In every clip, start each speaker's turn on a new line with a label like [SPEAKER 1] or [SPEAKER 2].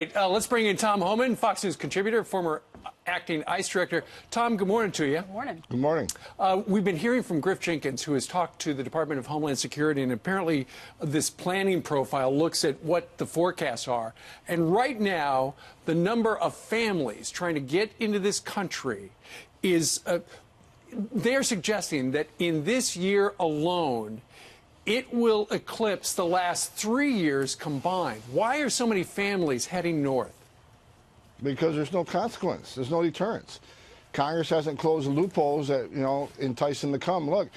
[SPEAKER 1] Let's bring in Tom Homan, Fox News contributor, former acting ICE director. Tom, good morning to you.
[SPEAKER 2] Good morning.
[SPEAKER 3] Good morning.
[SPEAKER 1] We've been hearing from Griff Jenkins, who has talked to the Department of Homeland Security, and apparently this planning profile looks at what the forecasts are. And right now, the number of families trying to get into this country is, they're suggesting that in this year alone, it will eclipse the last 3 years combined. Why are so many families heading north?
[SPEAKER 3] Because there's no consequence. There's no deterrence. Congress hasn't closed the loopholes that, entice them to come. Look,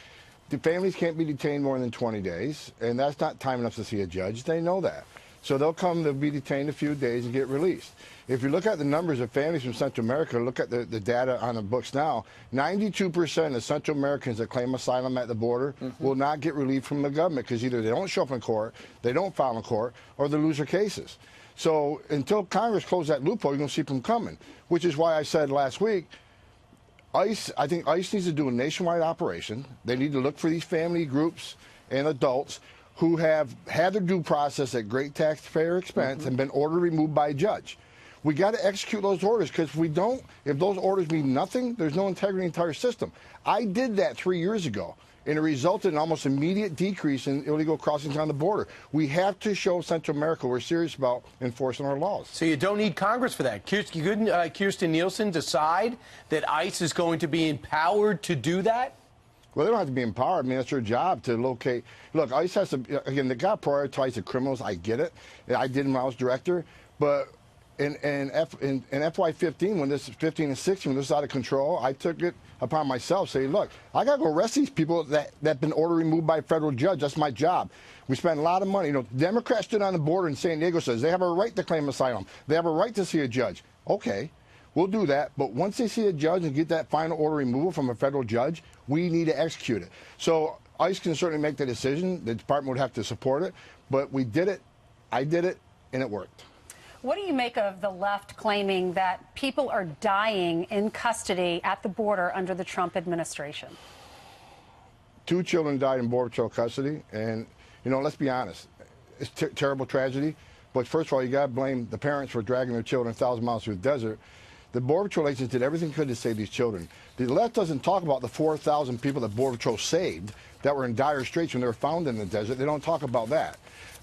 [SPEAKER 3] the families can't be detained more than 20 days, and that's not time enough to see a judge. They know that. So they'll be detained a few days and get released. If you look at the numbers of families from Central America, look at the data on the books now, 92% of Central Americans that claim asylum at the border will not get relief from the government because either they don't show up in court, they don't file in court, or they lose their cases. So until Congress closes that loophole, you're going to see them coming, which is why I said last week, I think ICE needs to do a nationwide operation. They need to look for these family groups and adults who have had their due process at great taxpayer expense and been ordered removed by a judge. We got to execute those orders, because if we don't, if those orders mean nothing, there's no integrity in the entire system. I did that 3 years ago, and it resulted in almost immediate decrease in illegal crossings on the border. We have to show Central America we're serious about enforcing our laws.
[SPEAKER 4] So you don't need Congress for that. Couldn't Kirstjen Nielsen decide that ICE is going to be empowered to do that?
[SPEAKER 3] Well, they don't have to be empowered. I mean, that's their job to locate. Look, ICE has to, again, they got to prioritize the criminals. I get it. I did when I was director. But in FY15, when this 15 and 16, when this was out of control, I took it upon myself, say, look, I got to go arrest these people that have been ordered removed by a federal judge. That's my job. We spent a lot of money. Democrats stood on the border in San Diego, says they have a right to claim asylum. They have a right to see a judge. Okay. We'll do that, but once they see a judge and get that final order removal from a federal judge, we need to execute it. So ICE can certainly make the decision. The department would have to support it, but we did it, I did it, and it worked.
[SPEAKER 2] What do you make of the left claiming that people are dying in custody at the border under the Trump administration?
[SPEAKER 3] 2 children died in Border Patrol custody, and, let's be honest, it's a terrible tragedy, but first of all, you got to blame the parents for dragging their children 1,000 miles through the desert. The Border Patrol agents did everything they could to save these children. The left doesn't talk about the 4,000 people that Border Patrol saved that were in dire straits when they were found in the desert. They don't talk about that.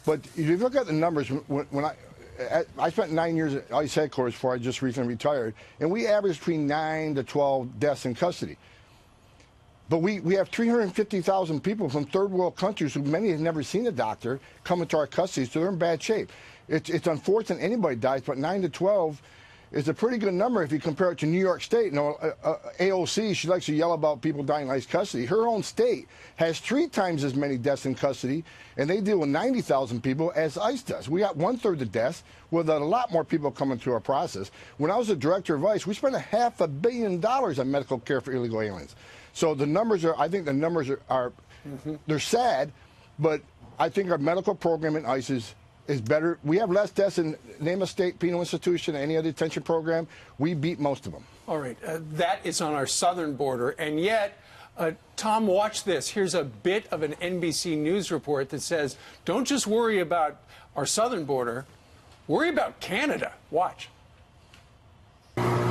[SPEAKER 3] But if you look at the numbers, when I spent 9 years at ICE headquarters before I just recently retired, and we averaged between 9 to 12 deaths in custody. But we have 350,000 people from third world countries who many have never seen a doctor come into our custody, so they're in bad shape. It's unfortunate anybody dies, but 9 to 12 is a pretty good number if you compare it to New York State. AOC, she likes to yell about people dying in ICE custody. Her own state has 3 times as many deaths in custody, and they deal with 90,000 people as ICE does. We got 1/3 the deaths, with a lot more people coming through our process. When I was the director of ICE, we spent $500 million on medical care for illegal aliens. So the numbers are, I think the numbers are they're sad, but I think our medical program in ICE is better. We have less deaths in name a state penal institution, any other detention program. We beat most of them.
[SPEAKER 1] All right, that is on our southern border, and yet, Tom, watch this. Here's a bit of an NBC News report that says, don't just worry about our southern border, worry about Canada. Watch.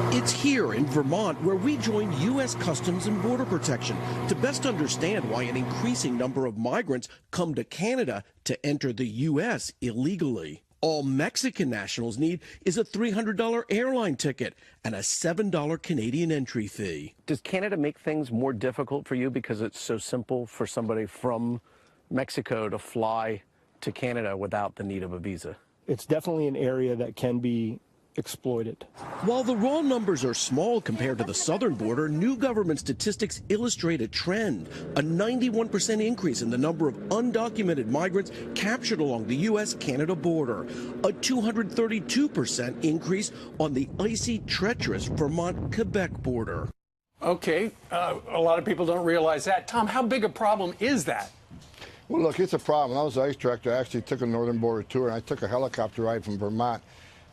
[SPEAKER 5] It's here in Vermont where we joined U.S. Customs and Border Protection to best understand why an increasing number of migrants come to Canada to enter the U.S. illegally. All Mexican nationals need is a $300 airline ticket and a $7 Canadian entry fee.
[SPEAKER 4] Does Canada make things more difficult for you because it's so simple for somebody from Mexico to fly to Canada without the need of a visa?
[SPEAKER 6] It's definitely an area that can be exploited.
[SPEAKER 5] While the raw numbers are small compared to the southern border, new government statistics illustrate a trend, a 91% increase in the number of undocumented migrants captured along the U.S.-Canada border, a 232% increase on the icy, treacherous Vermont-Quebec border.
[SPEAKER 1] Okay, a lot of people don't realize that. Tom, how big a problem is that?
[SPEAKER 3] Well, look, it's a problem. When I was the ICE director, I actually took a northern border tour, and I took a helicopter ride from Vermont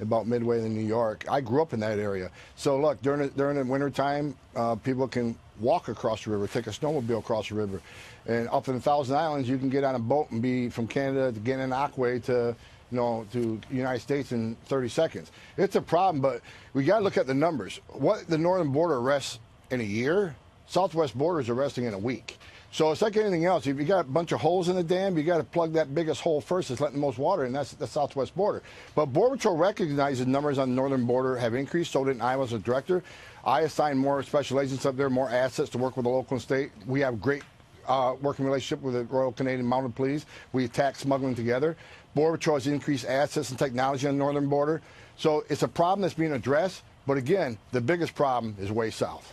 [SPEAKER 3] about midway in New York. I grew up in that area. So look, during the wintertime, people can walk across the river, take a snowmobile across the river. And up in the Thousand Islands, you can get on a boat and be from Canada to get in Aquay to to the United States in 30 seconds. It's a problem, but we got to look at the numbers. What the northern border arrests in a year, southwest border is arresting in a week. So it's like anything else. If you got a bunch of holes in the dam, you got to plug that biggest hole first that's letting the most water in. That's the southwest border. But Border Patrol recognizes numbers on the northern border have increased. So did I as a director. I assigned more special agents up there, more assets to work with the local and state. We have great working relationship with the Royal Canadian Mounted Police. We attack smuggling together. Border Patrol has increased assets and technology on the northern border. So it's a problem that's being addressed. But again, the biggest problem is way south.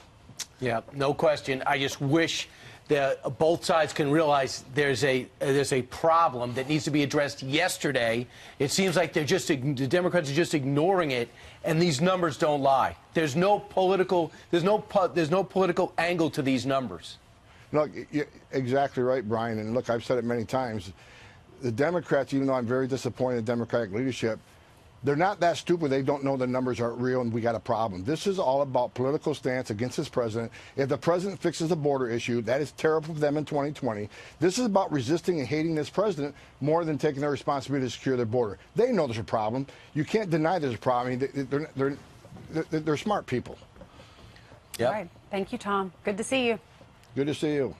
[SPEAKER 7] Yeah, no question. I just wish that both sides can realize there's a problem that needs to be addressed yesterday. It seems like the Democrats are just ignoring it, and these numbers don't lie. There's no political angle to these numbers.
[SPEAKER 3] Look, you're exactly right, Brian. And look, I've said it many times. The Democrats, even though I'm very disappointed in the Democratic leadership, they're not that stupid. They don't know the numbers aren't real and we got a problem. This is all about political stance against this president. If the president fixes the border issue, that is terrible for them in 2020. This is about resisting and hating this president more than taking their responsibility to secure their border. They know there's a problem. You can't deny there's a problem. I mean, they're smart people.
[SPEAKER 7] Yep.
[SPEAKER 2] All right. Thank you, Tom. Good to see you.
[SPEAKER 3] Good to see you.